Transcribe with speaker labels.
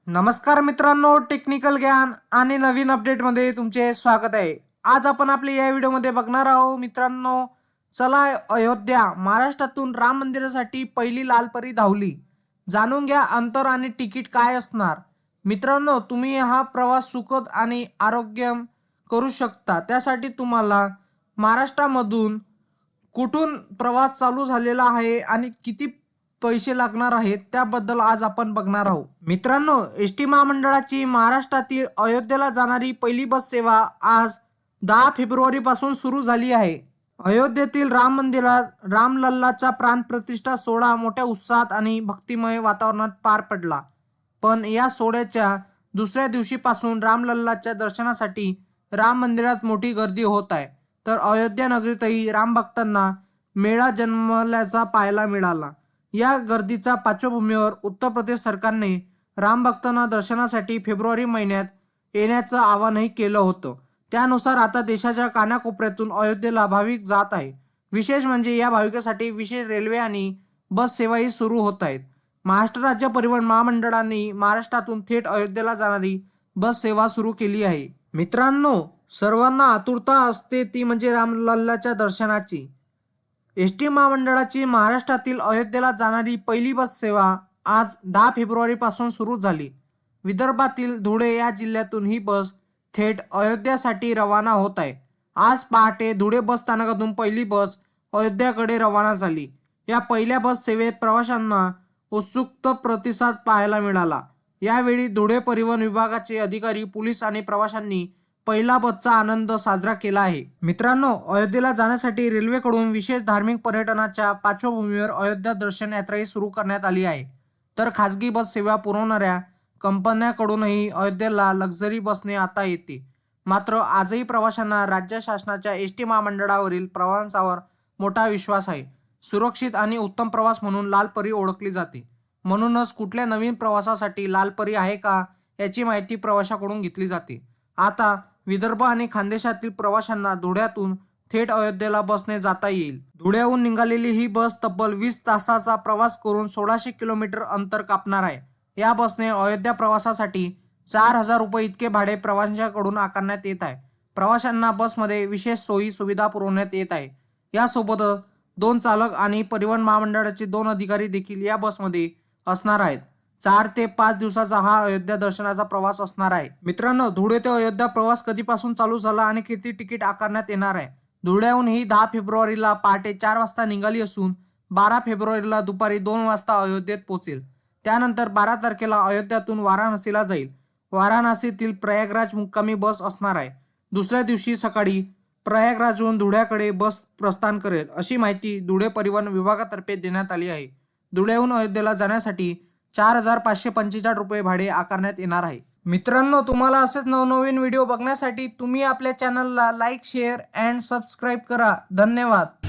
Speaker 1: नमस्कार मित्रांनो, टेक्निकल ज्ञान आणि नवीन अपडेटमध्ये तुमचे स्वागत आहे। आज आपण आपल्या या व्हिडिओमध्ये बघणार आहोत मित्रांनो, चला अयोध्या महाराष्ट्रातून राम मंदिरासाठी पहिली लाल परी धावली। जाणून घ्या अंतर आणि तिकीट काय असणार। मित्रांनो, तुम्ही हा प्रवास सुखद आणि आरोग्यम करू शकता। त्यासाठी तुम्हाला महाराष्ट्रामधून कुठून प्रवास चालू झालेला आहे आणि किती पैसे लागणार आहेत त्याबद्दल आज आपण बघणार आहोत। मित्रांनो, एसटी महामंडळाची महाराष्ट्रातील अयोध्येला जाणारी पहिली बस सेवा आज 10 फेब्रुवारी पासून सुरू झाली आहे। अयोध्येतील राम मंदिरात रामलल्लाचा प्राणप्रतिष्ठा सोहळा मोठ्या उत्साहात आणि भक्तिमय वातावरणात पार पडला। पण या सोहळ्याच्या दुसऱ्या दिवशीपासून रामलल्लाच्या दर्शनासाठी राम मंदिरात मोठी गर्दी होत आहे। तर अयोध्या नगरीतही रामभक्तांना मेळा जन्मल्याचा पाहायला मिळाला। या गर्दीच्या पार्श्वभूमीवर उत्तर प्रदेश सरकारने रामभक्तांना दर्शनासाठी फेब्रुवारी महिन्यात येण्याचं आवाहनही केलं होतं। त्यानुसार आता देशाच्या कानाकोपऱ्यातून अयोध्येला भाविक जात आहे। विशेष म्हणजे या भाविकांसाठी विशेष रेल्वे आणि बस सेवाही सुरू होत आहेत। महाराष्ट्र राज्य परिवहन महामंडळाने महाराष्ट्रातून थेट अयोध्येला जाणारी बस सेवा सुरू केली आहे। मित्रांनो, सर्वांना आतुरता असते ती म्हणजे रामलल्लाच्या दर्शनाची। एसटी महामंडळाची महाराष्ट्रातील अयोध्येला जाणारी पहिली बस सेवा आज 10 फेब्रुवारी पासून सुरू झाली। विदर्भातील धुळे या जिल्ह्यातून ही बस थेट अयोध्यासाठी रवाना होत आहे। आज पहाटे धुळे बस स्थानकातून पहिली बस अयोध्याकडे रवाना झाली। या पहिल्या बस सेवेत प्रवाशांना उत्स्फूर्त प्रतिसाद पाहायला मिळाला। यावेळी धुळे परिवहन विभागाचे अधिकारी, पोलीस आणि प्रवाशांनी पहिला बसचा आनंद साजरा केला आहे। मित्रांनो, अयोध्येला जाण्यासाठी रेल्वेकडून विशेष धार्मिक पर्यटनाच्या पार्श्वभूमीवर अयोध्या दर्शन यात्राही सुरू करण्यात आली आहे। तर खासगी बस सेवा पुरवणाऱ्या कंपन्यांकडूनही अयोध्येला लक्झरी बसने आता येते। मात्र आजही प्रवाशांना राज्य शासनाच्या एसटी महामंडळावरील प्रवासावर मोठा विश्वास आहे। सुरक्षित आणि उत्तम प्रवास म्हणून लाल परी ओळखली जाते। म्हणूनच कुठल्या नवीन प्रवासासाठी लाल परी आहे का याची माहिती प्रवाशाकडून घेतली जाते। आता विदर्भ आणि खानदेशातील प्रवाशांना धुळ्यातून थेट अयोध्येला बसने जाता येईल। धुळ्याहून निघालेली ही बस तब्बल 20 तासाचा प्रवास करून 1600 किलोमीटर अंतर कापणार आहे। या बसने अयोध्या प्रवासासाठी 4000 रुपये इतके भाडे प्रवाशांकडून आकारण्यात येत आहे। प्रवाशांना बसमध्ये विशेष सोयी सुविधा पुरवण्यात येत आहे। यासोबतच 2 चालक आणि परिवहन महामंडळाचे 2 अधिकारी देखील या बसमध्ये असणार आहेत। 4 ते 5 दिवसाचा हा अयोध्या दर्शनाचा प्रवास असणार आहे। मित्रांनो, धुळे ते अयोध्या प्रवास कधीपासून चालू झाला आणि किती तिकीट आकारण्यात येणार आहे। धुळ्याहून ही 10 फेब्रुवारीला पहाटे 4 वाजता निघाली असून 12 फेब्रुवारीला दुपारी 2 वाजता अयोध्येत पोहोचेल। त्यानंतर 12 तारखेला अयोध्यातून वाराणसीला जाईल। वाराणसीतील प्रयागराज मुक्कामी बस असणार आहे। दुसऱ्या दिवशी सकाळी प्रयागराजहून धुळ्याकडे बस प्रस्थान करेल, अशी माहिती धुळे परिवहन विभागातर्फे देण्यात आली आहे। धुळ्याहून अयोध्येला जाण्यासाठी 4545 रुपये भाडे आकारण्यात येणार आहे। मित्रांनो, तुम्हाला असेच नवनवीन व्हिडिओ बघण्यासाठी तुम्ही आपल्या चॅनलला लाईक, शेअर अँड सबस्क्राईब करा। धन्यवाद।